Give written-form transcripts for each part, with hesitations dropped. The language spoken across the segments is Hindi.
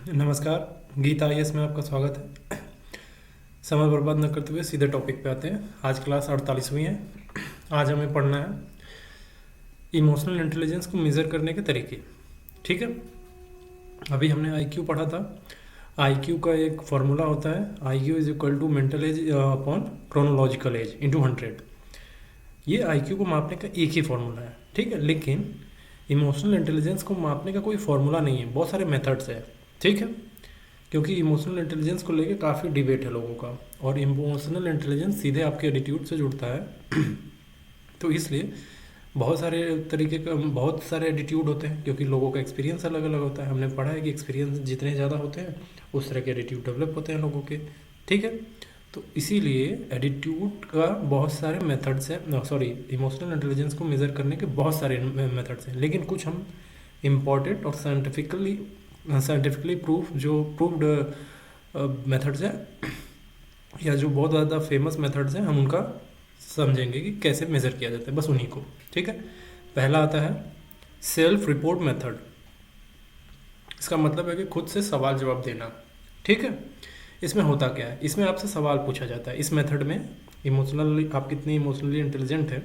नमस्कार, गीता आईएएस में आपका स्वागत है। समय बर्बाद न करते हुए सीधे टॉपिक पे आते हैं। आज क्लास 48वीं है। आज हमें पढ़ना है इमोशनल इंटेलिजेंस को मेज़र करने के तरीके। ठीक है, अभी हमने आईक्यू पढ़ा था। आईक्यू का एक फॉर्मूला होता है, IQ is equal to mental age upon chronological age into 100। ये आईक्यू को मापने का एक ही फॉर्मूला है। ठीक है, लेकिन इमोशनल इंटेलिजेंस को मापने का कोई फॉर्मूला नहीं है, बहुत सारे मेथड्स है। ठीक है, क्योंकि इमोशनल इंटेलिजेंस को लेके काफ़ी डिबेट है लोगों का, और इमोशनल इंटेलिजेंस सीधे आपके एटीट्यूड से जुड़ता है। तो इसलिए बहुत सारे एटीट्यूड होते हैं, क्योंकि लोगों का एक्सपीरियंस अलग अलग होता है। हमने पढ़ा है कि एक्सपीरियंस जितने ज़्यादा होते हैं उस तरह के एटीट्यूड डेवलप होते हैं लोगों के। ठीक है, तो इसीलिए एटीट्यूड का बहुत सारे मेथड्स हैं, सॉरी, इमोशनल इंटेलिजेंस को मेज़र करने के बहुत सारे मेथड्स हैं, लेकिन कुछ हम इम्पॉर्टेंट और साइंटिफिकली प्रूव्ड मेथड्स हैं, या जो बहुत ज़्यादा फेमस मेथड्स हैं, हम उनका समझेंगे कि कैसे मेज़र किया जाता है, बस उन्हीं को। ठीक है, पहला आता है सेल्फ रिपोर्ट मेथड। इसका मतलब है कि खुद से सवाल जवाब देना। ठीक है, इसमें होता क्या है, इसमें आपसे सवाल पूछा जाता है। इस मेथड में आप कितनी इमोशनली इंटेलिजेंट है,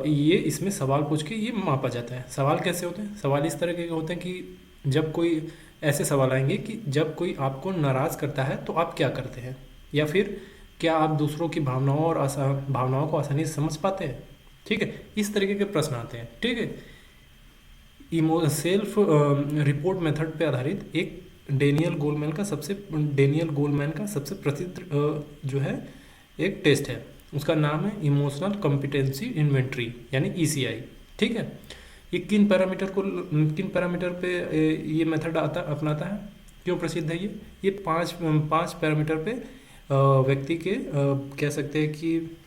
ये इसमें सवाल पूछ के ये मापा जाता है। सवाल कैसे होते हैं? सवाल इस तरह के होते हैं कि जब कोई ऐसे सवाल आएंगे कि जब कोई आपको नाराज़ करता है तो आप क्या करते हैं, या फिर क्या आप दूसरों की भावनाओं को आसानी से समझ पाते हैं। ठीक है, इस तरीके के प्रश्न आते हैं। ठीक है, सेल्फ रिपोर्ट मेथड पे आधारित एक डेनियल गोलमैन का सबसे प्रसिद्ध जो है एक टेस्ट है, उसका नाम है इमोशनल कॉम्पिटेंसी इन्वेंट्री, यानी ईसीआई। ठीक है, ये किन पैरामीटर पे ये मेथड अपनाता है, क्यों प्रसिद्ध है ये पांच पैरामीटर पे व्यक्ति के कह सकते हैं कि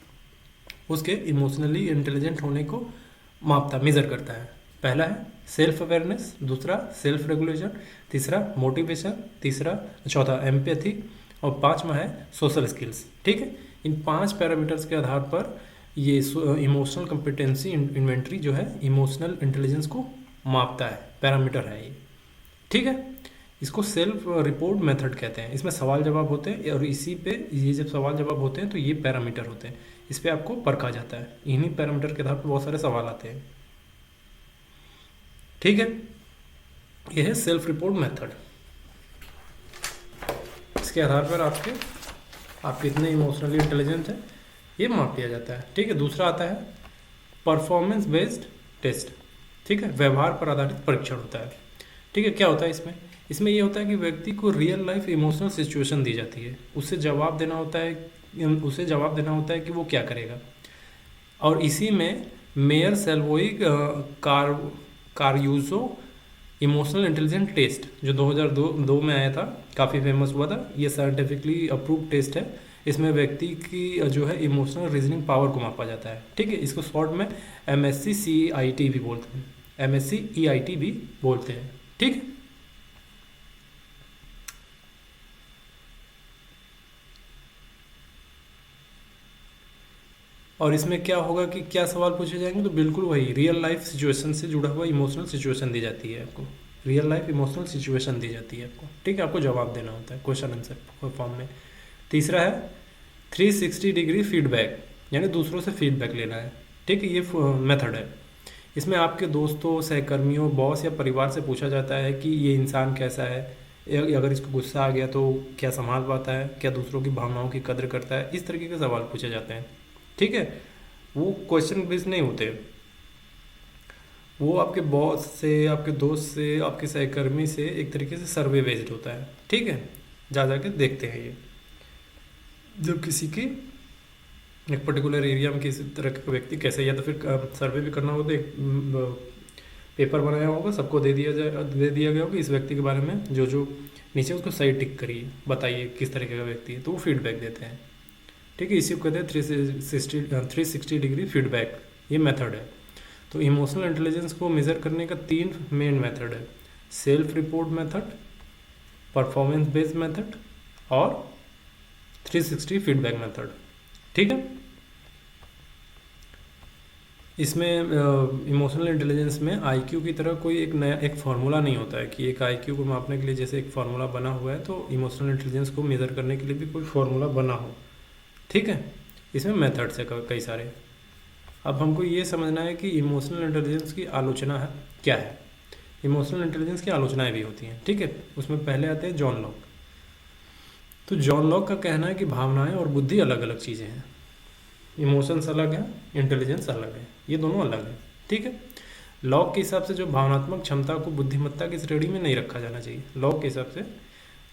उसके इमोशनली इंटेलिजेंट होने को मेज़र करता है। पहला है सेल्फ अवेयरनेस, दूसरा सेल्फ रेगुलेशन, तीसरा मोटिवेशन, चौथा एम्पैथी, और पांचवा है सोशल स्किल्स। ठीक है, इन 5 पैरामीटर्स के आधार पर ये इमोशनल कॉम्पिटेंसी इन्वेंट्री जो है इमोशनल इंटेलिजेंस को मापता है, पैरामीटर है ये। ठीक है, इसको सेल्फ रिपोर्ट मेथड कहते हैं। इसमें सवाल जवाब होते हैं, और इसी पे ये जब सवाल जवाब होते हैं तो ये पैरामीटर होते हैं, इस पे आपको परखा जाता है। इन्हीं पैरामीटर के आधार पर बहुत सारे सवाल आते हैं। ठीक है, यह है सेल्फ रिपोर्ट मेथड। इसके आधार पर आप कितने इमोशनली इंटेलिजेंट हैं ये माप दिया जाता है। ठीक है, दूसरा आता है परफॉर्मेंस बेस्ड टेस्ट। ठीक है, व्यवहार पर आधारित परीक्षण होता है। ठीक है, क्या होता है इसमें ये होता है कि व्यक्ति को रियल लाइफ इमोशनल सिचुएशन दी जाती है, उसे जवाब देना होता है कि वो क्या करेगा। और इसी में मेयर सेल्वोई कारुसो इमोशनल इंटेलिजेंट टेस्ट जो 2002 में आया था, काफ़ी फेमस हुआ था, ये साइंटिफिकली अप्रूव्ड टेस्ट है। इसमें व्यक्ति की जो है इमोशनल रीजनिंग पावर को मापा जाता है। ठीक है, इसको शॉर्ट में MSc भी बोलते हैं, MSc भी बोलते हैं। ठीक है, और इसमें क्या होगा कि क्या सवाल पूछे जाएंगे, तो बिल्कुल वही रियल लाइफ सिचुएशन से जुड़ा हुआ इमोशनल सिचुएशन दी जाती है आपको, रियल लाइफ इमोशनल सिचुएशन दी जाती है आपको। ठीक है, आपको जवाब देना होता है क्वेश्चन आंसर फॉर्म में। तीसरा है 360 डिग्री फीडबैक, यानी दूसरों से फीडबैक लेना है। ठीक है, ये मेथड है। इसमें आपके दोस्तों, सहकर्मियों, बॉस या परिवार से पूछा जाता है कि ये इंसान कैसा है, अगर इसको गुस्सा आ गया तो क्या संभाल पाता है, क्या दूसरों की भावनाओं की कदर करता है, इस तरीके के सवाल पूछे जाते हैं। ठीक है, वो क्वेश्चन बेस्ड नहीं होते, वो आपके बॉस से, आपके दोस्त से, आपके सहकर्मी से एक तरीके से सर्वे बेस्ड होता है। ठीक है, जा जाके देखते हैं ये, जब किसी की एक पर्टिकुलर एरिया में किसी तरह का व्यक्ति कैसे, या तो फिर सर्वे भी करना होगा तो एक पेपर बनाया होगा, सबको दे दिया गया होगा इस व्यक्ति के बारे में, जो नीचे उसको सही टिक करिए, बताइए किस तरीके का व्यक्ति है, तो वो फीडबैक देते हैं। ठीक है, इसी को कहते हैं 360 डिग्री फीडबैक, ये मेथड है। तो इमोशनल इंटेलिजेंस को मेज़र करने का 3 मेन मेथड है, self report method, performance based method, और 360 फीडबैक मेथड। ठीक है, इसमें इमोशनल इंटेलिजेंस में आईक्यू की तरह कोई एक फार्मूला नहीं होता है कि एक आईक्यू को मापने के लिए जैसे एक फार्मूला बना हुआ है, तो इमोशनल इंटेलिजेंस को मेज़र करने के लिए भी कोई फार्मूला बना हो। ठीक है, इसमें मेथड्स है कई सारे। अब हमको ये समझना है कि इमोशनल इंटेलिजेंस की आलोचना है क्या है। इमोशनल इंटेलिजेंस की आलोचनाएं भी होती हैं। ठीक है, उसमें पहले आते हैं जॉन लॉक। तो जॉन लॉक का कहना है कि भावनाएं और बुद्धि अलग अलग चीज़ें हैं। इमोशंस अलग है, इंटेलिजेंस अलग है, ये दोनों अलग है। ठीक है, लॉक के हिसाब से जो भावनात्मक क्षमता को बुद्धिमत्ता की श्रेणी में नहीं रखा जाना चाहिए। लॉक के हिसाब से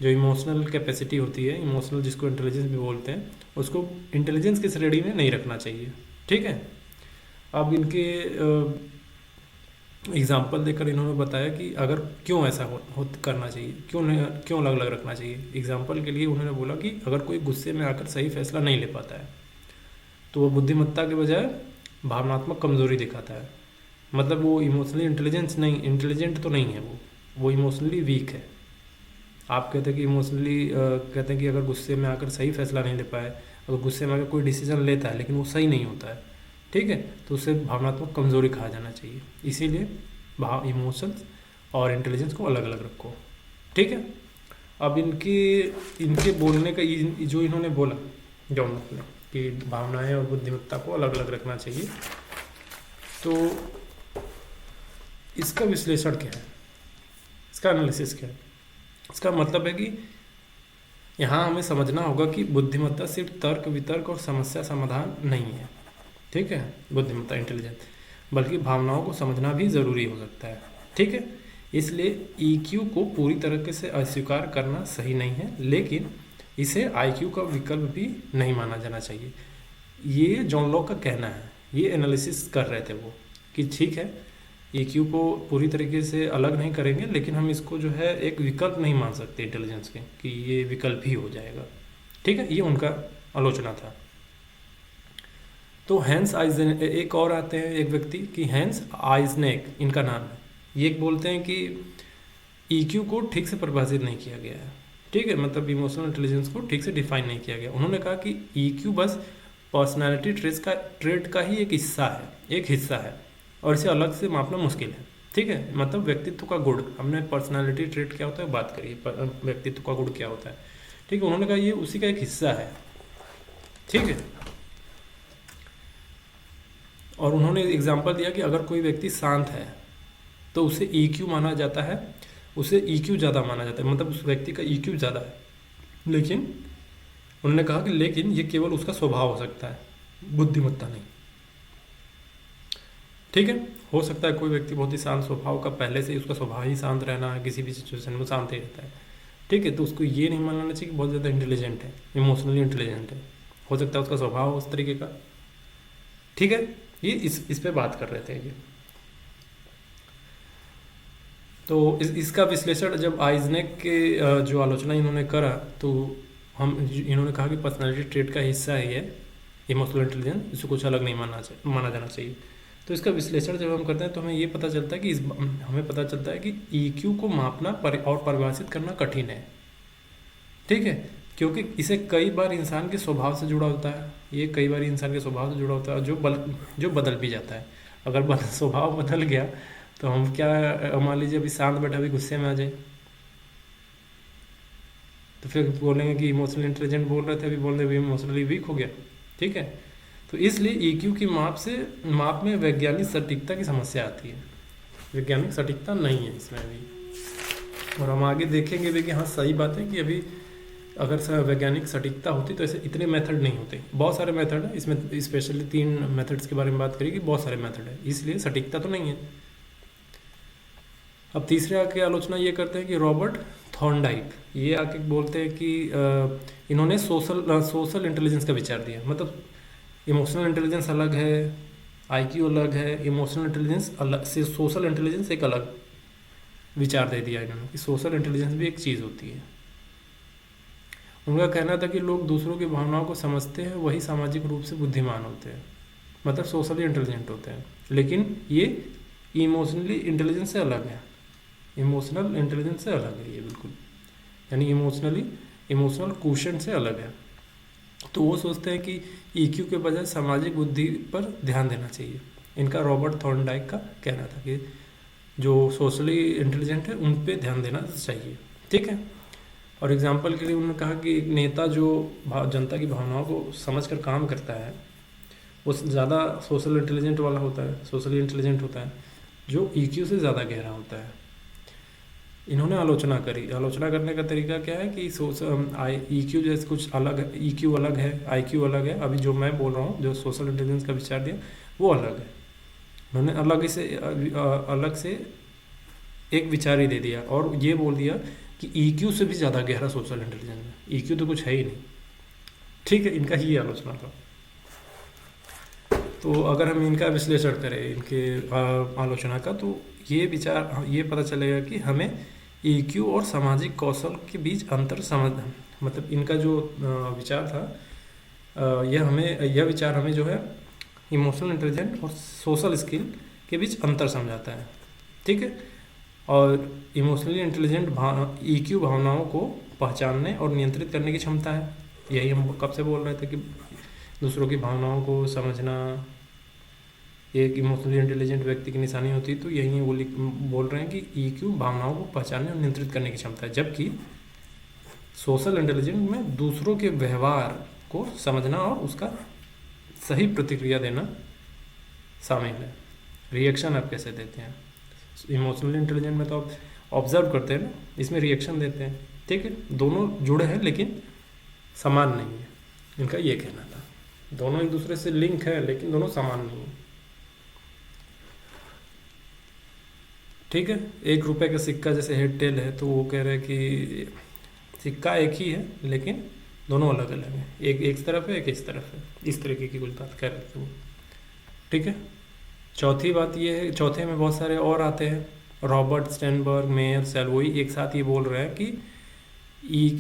जो इमोशनल कैपेसिटी होती है, इमोशनल जिसको इंटेलिजेंस भी बोलते हैं, उसको इंटेलिजेंस की श्रेणी में नहीं रखना चाहिए। ठीक है, अब इनके एग्जाम्पल देकर इन्होंने बताया कि अगर क्यों ऐसा करना चाहिए, क्यों अलग अलग रखना चाहिए। एग्जाम्पल के लिए उन्होंने बोला कि अगर कोई गुस्से में आकर सही फैसला नहीं ले पाता है तो वो बुद्धिमत्ता के बजाय भावनात्मक कमजोरी दिखाता है। मतलब वो इमोशनली इंटेलिजेंट तो नहीं है, वो इमोशनली वीक है। आप कहते हैं कि इमोशनली कहते हैं कि अगर गुस्से में आकर सही फैसला नहीं ले पाए, अगर गुस्से में आकर कोई डिसीजन लेता है लेकिन वो सही नहीं होता है, ठीक है, तो उसे भावनात्मक कमजोरी कहा जाना चाहिए। इसीलिए इमोशंस और इंटेलिजेंस को अलग अलग रखो। ठीक है, अब इनके बोलने का जो इन्होंने बोला जॉन लॉक ने कि भावनाएं और बुद्धिमत्ता को अलग अलग रखना चाहिए, तो इसका विश्लेषण क्या है, इसका एनालिसिस क्या है। इसका मतलब है कि यहाँ हमें समझना होगा कि बुद्धिमत्ता सिर्फ तर्क वितर्क और समस्या समाधान नहीं है। ठीक है, बुद्धिमत्ता इंटेलिजेंस, बल्कि भावनाओं को समझना भी ज़रूरी हो सकता है। ठीक है, इसलिए ईक्यू को पूरी तरीके से अस्वीकार करना सही नहीं है, लेकिन इसे आईक्यू का विकल्प भी नहीं माना जाना चाहिए। ये जॉन लॉक का कहना है, ये एनालिसिस कर रहे थे वो कि ठीक है, ईक्यू को पूरी तरीके से अलग नहीं करेंगे, लेकिन हम इसको जो है एक विकल्प नहीं मान सकते इंटेलिजेंस के, कि ये विकल्प ही हो जाएगा। ठीक है, ये उनका आलोचना था। तो हैंस आइजनेक, एक और आते हैं एक व्यक्ति कि हैंस आइजनेक इनका नाम है। ये बोलते हैं कि ईक्यू को ठीक से परिभाषित नहीं किया गया है। ठीक है, मतलब इमोशनल इंटेलिजेंस को ठीक से डिफाइन नहीं किया गया। उन्होंने कहा कि ईक्यू बस पर्सनैलिटी ट्रेट का ही एक हिस्सा है और इसे अलग से मापना मुश्किल है। ठीक है, मतलब व्यक्तित्व का गुण, हमने पर्सनैलिटी ट्रेट क्या होता है बात करिए, व्यक्तित्व का गुण क्या होता है। ठीक है, उन्होंने कहा ये उसी का एक हिस्सा है। ठीक है, और उन्होंने एग्जाम्पल दिया कि अगर कोई व्यक्ति शांत है तो उसे ईक्यू माना जाता है, उसे ईक्यू ज़्यादा माना जाता है, मतलब उस व्यक्ति का ईक्यू ज़्यादा है। लेकिन उन्होंने कहा कि लेकिन ये केवल उसका स्वभाव हो सकता है, बुद्धिमत्ता नहीं। ठीक है, हो सकता है कोई व्यक्ति बहुत ही शांत स्वभाव का, पहले से ही उसका स्वभाव ही शांत रहना है, किसी भी सिचुएशन में शांत ही रहता है। ठीक है, तो उसको ये नहीं मानना चाहिए कि बहुत ज़्यादा इंटेलिजेंट है, इमोशनली इंटेलिजेंट है। हो सकता है उसका स्वभाव उस तरीके का। ठीक है, ये इस पे बात कर रहे थे ये। तो इसका विश्लेषण जब आइजनेक के जो आलोचना इन्होंने करा, तो इन्होंने कहा कि पर्सनालिटी ट्रेट का हिस्सा है ये इमोशनल इंटेलिजेंस, इसको कुछ अलग नहीं माना जाना चाहिए। तो इसका विश्लेषण जब हम करते हैं तो हमें ये पता चलता है कि हमें पता चलता है कि ईक्यू को मापना और परिभाषित करना कठिन है। ठीक है, क्योंकि इसे कई बार इंसान के स्वभाव से जुड़ा होता है, ये कई बार इंसान के स्वभाव से जुड़ा होता है जो बदल भी जाता है। अगर स्वभाव बदल गया तो हम क्या, मान लीजिए अभी शांत बैठा अभी गुस्से में आ जाए तो फिर बोलेंगे कि इमोशनल इंटेलिजेंट बोल रहे थे, अभी बोल रहे अभी इमोशनली वीक हो गया। ठीक है, तो इसलिए ईक्यू की माप में वैज्ञानिक सटीकता की समस्या आती है। वैज्ञानिक सटीकता नहीं है इसमें अभी, और हम आगे देखेंगे भी कि हाँ सही बात है कि अभी अगर वैज्ञानिक सटीकता होती तो ऐसे इतने मेथड नहीं होते। बहुत सारे मेथड है इसमें, स्पेशली 3 मेथड्स के बारे में बात करेगी, बहुत सारे मेथड है, इसलिए सटीकता तो नहीं है। अब तीसरे आके आलोचना ये करते हैं कि रॉबर्ट थॉर्नडाइक, ये आके बोलते हैं कि इन्होंने सोशल इंटेलिजेंस का विचार दिया। मतलब इमोशनल इंटेलिजेंस अलग है, आईक्यू अलग है, इमोशनल इंटेलिजेंस अलग से सोशल इंटेलिजेंस एक अलग विचार दे दिया इन्होंने कि सोशल इंटेलिजेंस भी एक चीज़ होती है। उनका कहना था कि लोग दूसरों की भावनाओं को समझते हैं, वही सामाजिक रूप से बुद्धिमान होते हैं, मतलब सोशली इंटेलिजेंट होते हैं। लेकिन ये इमोशनली इंटेलिजेंस से अलग है, इमोशनल इंटेलिजेंस से अलग है ये बिल्कुल, यानी इमोशनल क्वोशेंट से अलग है। तो वो सोचते हैं कि ईक्यू के बजाय सामाजिक बुद्धि पर ध्यान देना चाहिए। इनका रॉबर्ट थॉर्नडाइक का कहना था कि जो सोशली इंटेलिजेंट है उन पे ध्यान देना चाहिए, ठीक है। और एग्जाम्पल के लिए उन्होंने कहा कि एक नेता जो जनता की भावनाओं को समझकर काम करता है वो ज़्यादा सोशल इंटेलिजेंट वाला होता है, सोशली इंटेलिजेंट होता है, जो ईक्यू से ज़्यादा गहरा होता है। इन्होंने आलोचना करी, आलोचना करने का तरीका क्या है कि ईक्यू जैसे कुछ अलग है, ईक्यू अलग है, आईक्यू अलग है। अभी जो मैं बोल रहा हूँ, जो सोशल इंटेलिजेंस का विचार दिया वो अलग है। उन्होंने अलग से एक विचार ही दे दिया और ये बोल दिया कि ईक्यू से भी ज़्यादा गहरा सोशल इंटेलिजेंस है, ईक्यू तो कुछ है ही नहीं, ठीक है। इनका ही आलोचना था। तो अगर हम इनका विश्लेषण करें, इनके आलोचना का, तो ये विचार ये पता चलेगा कि हमें ईक्यू और सामाजिक कौशल के बीच अंतर समझ, मतलब इनका जो विचार था, यह विचार हमें जो है इमोशनल इंटेलिजेंट और सोशल स्किल के बीच अंतर समझाता है, ठीक है। और इमोशनली इंटेलिजेंट ईक्यू भावनाओं को पहचानने और नियंत्रित करने की क्षमता है। यही हम कब से बोल रहे थे कि दूसरों की भावनाओं को समझना एक इमोशनली इंटेलिजेंट व्यक्ति की निशानी होती है। तो यही बोल रहे हैं कि ईक्यू भावनाओं को पहचानने और नियंत्रित करने की क्षमता है, जबकि सोशल इंटेलिजेंस में दूसरों के व्यवहार को समझना और उसका सही प्रतिक्रिया देना शामिल है। रिएक्शन आप कैसे देते हैं, इमोशनली इंटेलिजेंट में तो आप ऑब्जर्व करते हैं ना, इसमें रिएक्शन देते हैं, ठीक है। दोनों जुड़े हैं लेकिन समान नहीं है, इनका ये कहना था। दोनों एक दूसरे से लिंक है लेकिन दोनों समान नहीं है, ठीक है। 1 रुपए का सिक्का जैसे हेड टेल है, तो वो कह रहे हैं कि सिक्का एक ही है लेकिन दोनों अलग अलग हैं, एक इस तरफ है, एक इस तरफ है, इस तरीके की कुछ बात कर रहे थे वो, ठीक है। चौथी बात ये है, चौथे में बहुत सारे और आते हैं, रॉबर्ट स्टेनबर्ग, मेयर, सैलवोई एक साथ ये बोल रहे हैं कि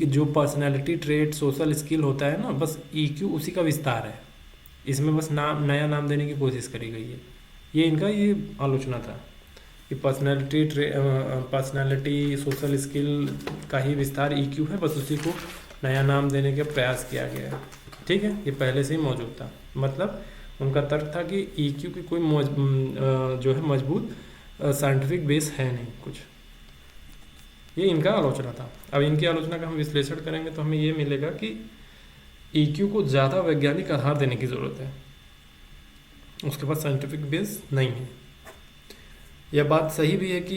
जो पर्सनैलिटी ट्रेट सोशल स्किल होता है ना, बस ईक्यू उसी का विस्तार है, इसमें बस नया नाम देने की कोशिश करी गई है। ये इनका ये आलोचना था कि पर्सनैलिटी सोशल स्किल का ही विस्तार ईक्यू है, बस उसी को नया नाम देने का प्रयास किया गया है, ठीक है। ये पहले से ही मौजूद था। मतलब उनका तर्क था कि ईक्यू की कोई जो है मजबूत साइंटिफिक बेस है नहीं कुछ, ये इनका आलोचना था। अब इनकी आलोचना का हम विश्लेषण करेंगे तो हमें ये मिलेगा कि ईक्यू को ज़्यादा वैज्ञानिक आधार देने की ज़रूरत है, उसके पास साइंटिफिक बेस नहीं है। यह बात सही भी है कि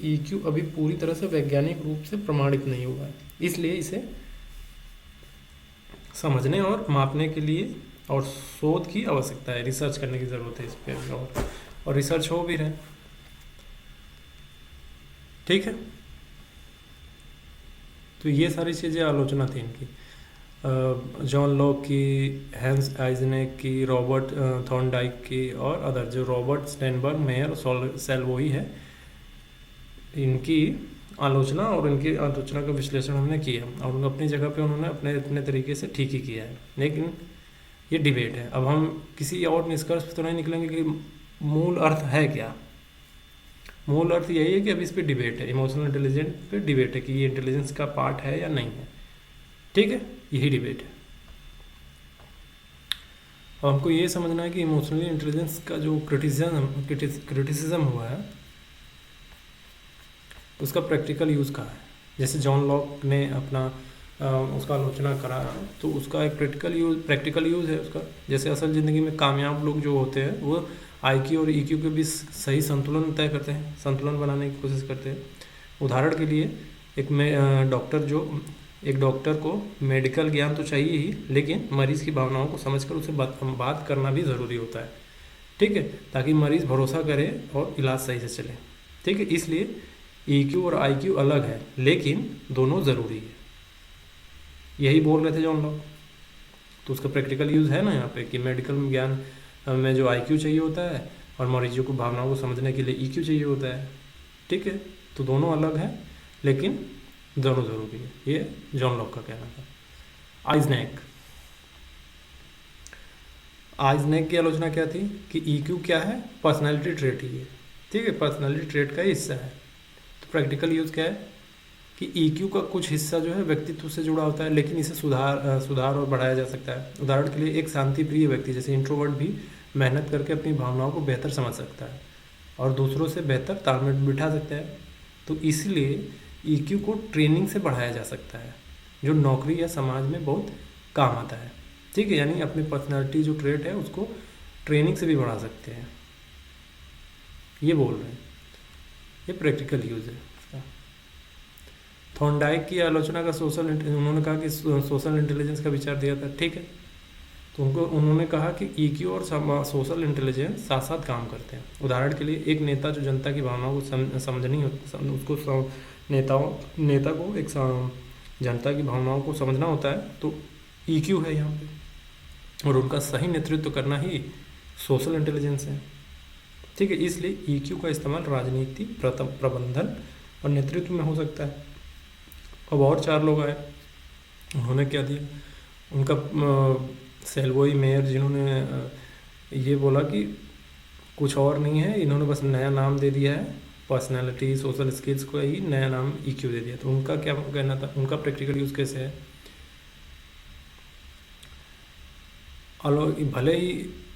ईक्यू अभी पूरी तरह से वैज्ञानिक रूप से प्रमाणित नहीं हुआ है, इसलिए इसे समझने और मापने के लिए और शोध की आवश्यकता है, रिसर्च करने की ज़रूरत है इस पर, और रिसर्च हो भी रहे, ठीक है। तो ये सारी चीज़ें आलोचना थी इनकी, जॉन लॉक की, हैंस आइजनेक की, रॉबर्ट थॉर्नडाइक की और अदर, जो रॉबर्ट स्टेनबर्ग, मेयर, सैलवोई है, इनकी आलोचना और इनकी आलोचना का विश्लेषण हमने किया और अपनी जगह पे उन्होंने अपने तरीके से ठीक ही किया है। लेकिन ये डिबेट है, अब हम किसी और निष्कर्ष पर तो नहीं निकलेंगे कि मूल अर्थ है क्या। मूल अर्थ यही है कि अब इस पे डिबेट है, इमोशनल इंटेलिजेंस पे डिबेट है कि ये इंटेलिजेंस का पार्ट है या नहीं है, ठीक है। यही डिबेट है। और हमको ये समझना है कि इमोशनली इंटेलिजेंस का जो क्रिटिसिज्म हुआ है उसका प्रैक्टिकल यूज़ कहाँ है। जैसे जॉन लॉक ने अपना उसका आलोचना करा, तो उसका एक प्रैक्टिकल यूज़ है उसका। जैसे असल ज़िंदगी में कामयाब लोग जो होते हैं वो आईक्यू और ईक्यू के बीच सही संतुलन तय करते हैं, संतुलन बनाने की कोशिश करते हैं। उदाहरण के लिए एक डॉक्टर को मेडिकल ज्ञान तो चाहिए ही, लेकिन मरीज़ की भावनाओं को समझकर उसे बात करना भी ज़रूरी होता है, ठीक है, ताकि मरीज़ भरोसा करे और इलाज सही से चले, ठीक है। इसलिए ईक्यू और आईक्यू अलग है लेकिन दोनों ज़रूरी है, यही बोल रहे थे जॉन लॉक। तो उसका प्रैक्टिकल यूज़ है ना यहाँ पे कि मेडिकल ज्ञान में जो आईक्यू चाहिए होता है और मरीजों को भावनाओं को समझने के लिए ईक्यू चाहिए होता है, ठीक है। तो दोनों अलग हैं लेकिन दोनों ज़रूरी है, ये जॉन लॉक का कहना था। आइजनेक की आलोचना क्या थी कि ईक्यू क्या है, पर्सनैलिटी ट्रेट ही है, ठीक है, पर्सनैलिटी ट्रेट का ही हिस्सा है। तो प्रैक्टिकल यूज़ क्या है कि ईक्यू का कुछ हिस्सा जो है व्यक्तित्व से जुड़ा होता है, लेकिन इसे सुधार और बढ़ाया जा सकता है। उदाहरण के लिए एक शांतिप्रिय व्यक्ति जैसे इंट्रोवर्ट भी मेहनत करके अपनी भावनाओं को बेहतर समझ सकता है और दूसरों से बेहतर तालमेल बिठा सकता है। तो इसलिए ईक्यू को ट्रेनिंग से बढ़ाया जा सकता है, जो नौकरी या समाज में बहुत काम आता है। ठीक है, यानी अपनी पर्सनालिटी जो ट्रेट है उसको ट्रेनिंग से भी बढ़ा सकते हैं, ये बोल रहे हैं। ये प्रैक्टिकल यूज़ है इसका। थॉर्नडाइक की आलोचना का उन्होंने कहा कि सोशल इंटेलिजेंस का विचार दिया था। ठीक है, तो उन्होंने कहा कि ईक्यू और सोशल इंटेलिजेंस साथ साथ काम करते हैं। उदाहरण के लिए एक नेता जो जनता की भावनाओं को समझनी उसको नेता को एक जनता की भावनाओं को समझना होता है, तो ईक्यू है यहाँ पे, और उनका सही नेतृत्व करना ही सोशल इंटेलिजेंस है। ठीक है, इसलिए ईक्यू का इस्तेमाल राजनीति, प्रबंधन और नेतृत्व में हो सकता है। अब और 4 लोग आए, उन्होंने क्या दिया, उनका सेल्वोई मेयर, जिन्होंने ये बोला कि कुछ और नहीं है, इन्होंने बस नया नाम दे दिया है, पर्सनालिटी सोशल स्किल्स को ही नया नाम ईक्यू दे दिया। तो उनका क्या कहना था, उनका प्रैक्टिकल यूज़ कैसे है, भले ही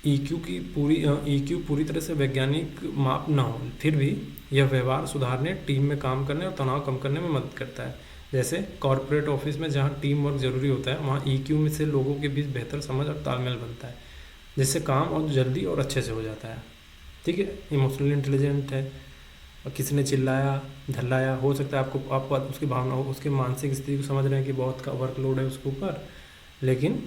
ईक्यू पूरी तरह से वैज्ञानिक माप ना हो, फिर भी यह व्यवहार सुधारने, टीम में काम करने और तनाव कम करने में मदद करता है। जैसे कॉर्पोरेट ऑफिस में जहाँ टीम वर्क जरूरी होता है, वहाँ ईक्यू में से लोगों के बीच बेहतर समझ और तालमेल बनता है, जिससे काम और जल्दी और अच्छे से हो जाता है। ठीक है, इमोशनली इंटेलिजेंट है, और किसी ने चिल्लाया धल्लाया, हो सकता है आपको उसकी भावना हो, उसके मानसिक स्थिति को समझ रहे हैं कि बहुत का वर्कलोड है उसके ऊपर, लेकिन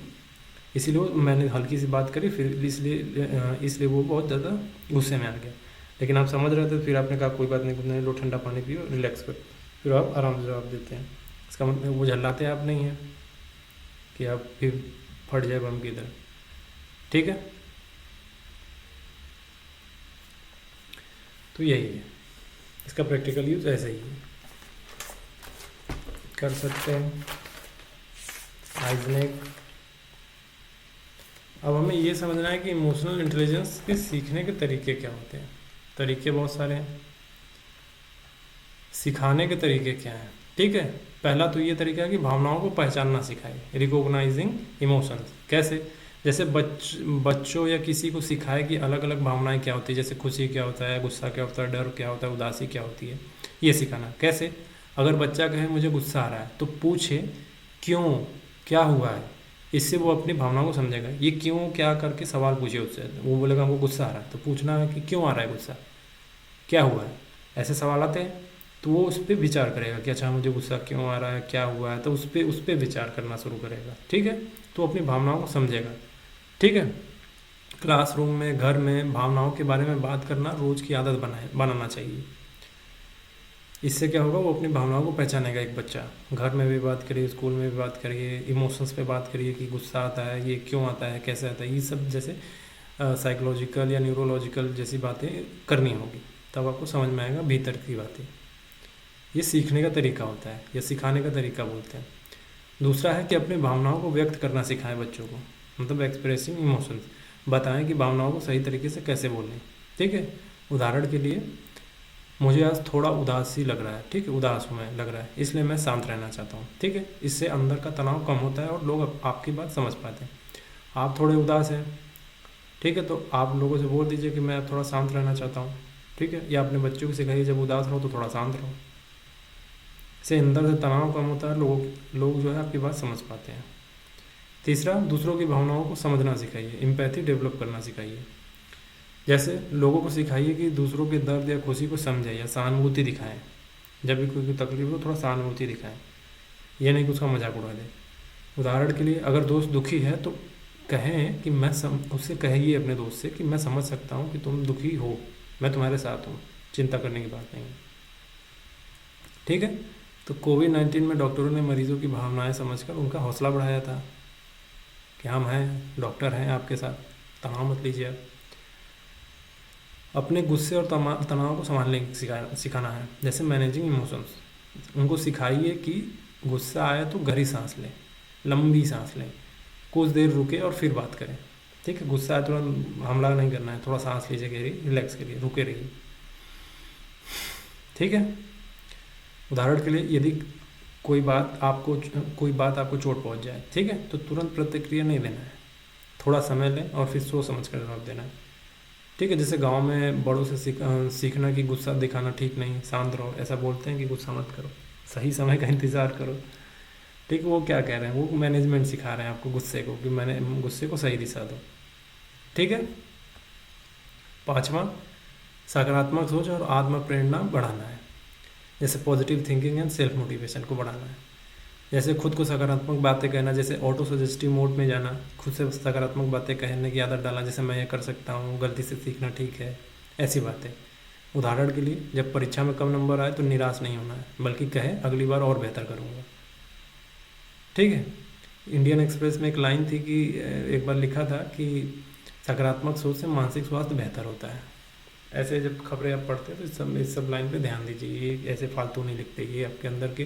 इसीलिए मैंने हल्की सी बात करी, फिर इसलिए वो बहुत ज़्यादा गुस्से में आ गया। लेकिन आप समझ रहे थे, फिर आपने कहा कोई बात नहीं, लो ठंडा पानी पियो, रिलैक्स करो, फिर आप आराम से जवाब देते हैं। इसका मतलब वो झल्लाते आप नहीं हैं कि आप फिर फट जाए बम की तरह। ठीक है, तो यही है इसका प्रैक्टिकल यूज़, ऐसे ही कर सकते हैं। आइजनेक, अब हमें ये समझना है कि इमोशनल इंटेलिजेंस के सीखने के तरीके क्या होते हैं। तरीके बहुत सारे हैं, सिखाने के तरीके क्या हैं। ठीक है, पहला तो ये तरीका है कि भावनाओं को पहचानना सिखाए, रिकॉग्नाइजिंग इमोशंस। कैसे, जैसे बच्चों या किसी को सिखाए कि अलग अलग भावनाएं क्या होती है, जैसे खुशी क्या होता है, गुस्सा क्या होता है, डर क्या होता है, उदासी क्या होती है, ये सिखाना। कैसे, अगर बच्चा कहे मुझे गुस्सा आ रहा है, तो पूछे क्यों, क्या हुआ है, इससे वो अपनी भावनाओं को समझेगा। ये क्यों क्या करके सवाल पूछे उससे, वो बोलेगा हमको गुस्सा आ रहा है, तो पूछना है कि क्यों आ रहा है गुस्सा, क्या हुआ है, ऐसे सवाल आते हैं। तो वो उस पर विचार करेगा कि अच्छा मुझे गुस्सा क्यों आ रहा है, क्या हुआ है, तो उस पर विचार करना शुरू करेगा। ठीक है, तो अपनी भावनाओं को समझेगा। ठीक है, क्लासरूम में, घर में भावनाओं के बारे में बात करना रोज़ की आदत बनाना चाहिए। इससे क्या होगा, वो अपनी भावनाओं को पहचानेगा। एक बच्चा घर में भी बात करिए, स्कूल में भी बात करिए, इमोशंस पे बात करिए कि गुस्सा आता है, ये क्यों आता है, कैसे आता है, ये सब जैसे साइकोलॉजिकल या न्यूरोलॉजिकल जैसी बातें करनी होगी, तब आपको समझ में आएगा भीतर की बातें। ये सीखने का तरीका होता है, या सिखाने का तरीका बोलते हैं। दूसरा है कि अपनी भावनाओं को व्यक्त करना सिखाएं बच्चों को, मतलब एक्सप्रेसिंग इमोशंस। बताएं कि भावनाओं को सही तरीके से कैसे बोलें। ठीक है, उदाहरण के लिए मुझे आज थोड़ा उदासी लग रहा है, ठीक है, उदास हूँ मैं, लग रहा है, इसलिए मैं शांत रहना चाहता हूँ। ठीक है, इससे अंदर का तनाव कम होता है और लोग आपकी बात समझ पाते हैं। आप थोड़े उदास हैं, ठीक है, तो आप लोगों से बोल दीजिए कि मैं थोड़ा शांत रहना चाहता हूँ। ठीक है, या अपने बच्चों को सिखाइए जब उदास रहो तो थोड़ा शांत रहो। इससे अंदर से तनाव कम होता है, लोग जो है आपकी बात समझ पाते हैं। तीसरा, दूसरों की भावनाओं को समझना सिखाइए, एम्पैथी डेवलप करना सिखाइए। जैसे लोगों को सिखाइए कि दूसरों के दर्द या खुशी को समझें या सहानुभूति दिखाएं। जब भी कोई तकलीफ हो, थोड़ा सहानुभूति दिखाएं, ये नहीं कि उसका मजाक उड़ा दें। उदाहरण के लिए, अगर दोस्त दुखी है तो कहें कि उससे कहिए अपने दोस्त से कि मैं समझ सकता हूँ कि तुम दुखी हो, मैं तुम्हारे साथ हूँ, चिंता करने की बात नहीं है। ठीक है, तो कोविड-19 में डॉक्टरों ने मरीजों की भावनाएं समझकर उनका हौसला बढ़ाया था कि हम हैं, डॉक्टर हैं आपके साथ, तनाव मत लीजिए आप। अपने गुस्से और तनाव को संभालने सिखाना है, जैसे मैनेजिंग इमोशंस। उनको सिखाइए कि गुस्सा आए तो गहरी सांस लें, लंबी सांस लें, कुछ देर रुके और फिर बात करें। ठीक है, गुस्सा आए तुरंत हमला नहीं करना है, थोड़ा सांस लीजिए गहरी, रिलैक्स करिए, रुके रहिए। ठीक है, उदाहरण के लिए, यदि कोई बात आपको चोट पहुंच जाए, ठीक है, तो तुरंत प्रतिक्रिया नहीं देना है, थोड़ा समय लें और फिर सोच समझ कर जवाब देना है। ठीक है, जैसे गांव में बड़ों से सीखना कि गुस्सा दिखाना ठीक नहीं, शांत रहो, ऐसा बोलते हैं कि गुस्सा मत करो, सही समय का इंतज़ार करो। ठीक है, वो क्या कह रहे हैं, वो मैनेजमेंट सिखा रहे हैं आपको गुस्से को, कि मैंने गुस्से को सही दिशा दो। ठीक है। पांचवा, सकारात्मक सोच और आत्म प्रेरणा बढ़ाना है। जैसे positive thinking and self motivation को बढ़ाना है। जैसे खुद को सकारात्मक बातें कहना, जैसे ऑटो सजेस्टिव मोड में जाना, खुद से सकारात्मक बातें कहने की आदत डालना, जैसे मैं ये कर सकता हूँ, गलती से सीखना ठीक है, ऐसी बातें। उदाहरण के लिए, जब परीक्षा में कम नंबर आए तो निराश नहीं होना है, बल्कि कहे अगली बार और बेहतर करूँगा। ठीक है। इंडियन एक्सप्रेस में एक लाइन थी कि एक बार लिखा था कि सकारात्मक सोच से मानसिक स्वास्थ्य बेहतर होता है। ऐसे जब खबरें आप पढ़ते हैं तो इस सब लाइन पे ध्यान दीजिए, ये ऐसे फालतू नहीं लिखते, ये आपके अंदर के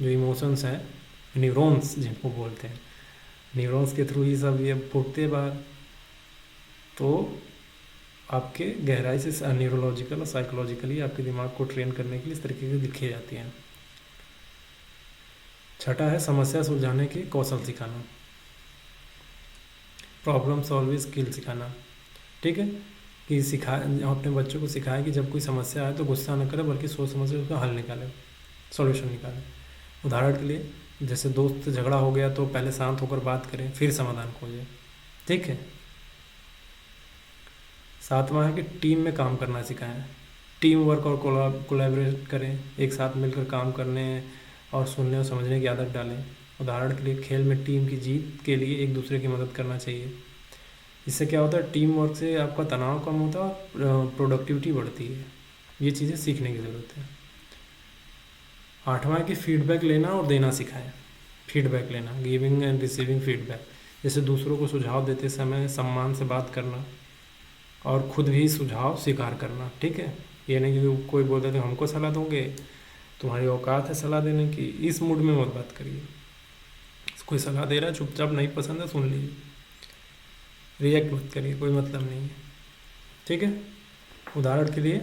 जो इमोशंस हैं, न्यूरॉन्स जिनको बोलते हैं, न्यूरॉन्स के थ्रू ही सब ये फूटते हैं बाहर, तो आपके गहराई से न्यूरोलॉजिकल और साइकोलॉजिकली आपके दिमाग को ट्रेन करने के लिए इस तरीके से लिखी जाती हैं। छठा है समस्या सुलझाने के कौशल सिखाना, प्रॉब्लम सॉल्विंग स्किल सिखाना। ठीक है, कि अपने बच्चों को सिखाएं कि जब कोई समस्या आए तो गुस्सा न करें, बल्कि सोच समझ कर उसका हल निकालें, सॉल्यूशन निकालें। उदाहरण के लिए, जैसे दोस्त से झगड़ा हो गया तो पहले शांत होकर बात करें, फिर समाधान खोजें। ठीक है। सातवां है कि टीम में काम करना सिखाएं, टीम वर्क और कोलैबोरेट करें, एक साथ मिलकर काम करने और सुनने और समझने की आदत डालें। उदाहरण के लिए, खेल में टीम की जीत के लिए एक दूसरे की मदद करना चाहिए। इससे क्या होता है, टीम वर्क से आपका तनाव कम होता है और प्रोडक्टिविटी बढ़ती है। ये चीज़ें सीखने की ज़रूरत है। आठवां है कि फीडबैक लेना और देना सिखाएं, फीडबैक लेना, गिविंग एंड रिसीविंग फीडबैक। जैसे दूसरों को सुझाव देते समय सम्मान से बात करना और खुद भी सुझाव स्वीकार करना। ठीक है, ये नहीं कि कोई बोल देते हमको सलाह दोगे, तुम्हारी औकात है सलाह देने की, इस मूड में मत बात करिए। कोई सलाह दे रहा है, चुपचाप नहीं पसंद है सुन लीजिए, रिएक्ट मत करिए, कोई मतलब नहीं है। ठीक है। उदाहरण के लिए,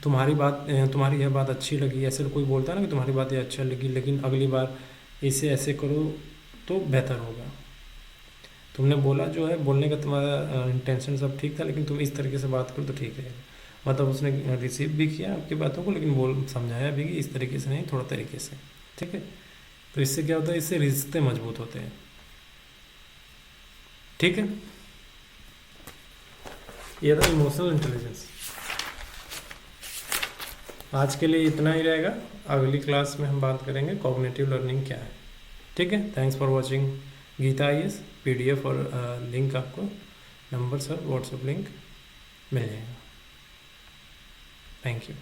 तुम्हारी यह बात अच्छी लगी, ऐसे कोई बोलता है ना कि तुम्हारी बात ये अच्छा लगी, लेकिन अगली बार इसे ऐसे करो तो बेहतर होगा। तुमने बोला जो है, बोलने का तुम्हारा इंटेंशन सब ठीक था, लेकिन तुम इस तरीके से बात करो तो ठीक रहेगा। मतलब उसने रिसीव भी किया आपकी बातों को, लेकिन समझाया भी कि इस तरीके से नहीं, थोड़ा तरीके से। ठीक है। तो इससे क्या होता है, इससे रिश्ते मजबूत होते हैं। ठीक है, ये था इमोशनल इंटेलिजेंस। आज के लिए इतना ही रहेगा, अगली क्लास में हम बात करेंगे कॉग्निटिव लर्निंग क्या है। ठीक है, thanks for watching Geeta IAS. PDF और लिंक आपको नंबर सर व्हाट्सएप लिंक मिल जाएगा। Thank you.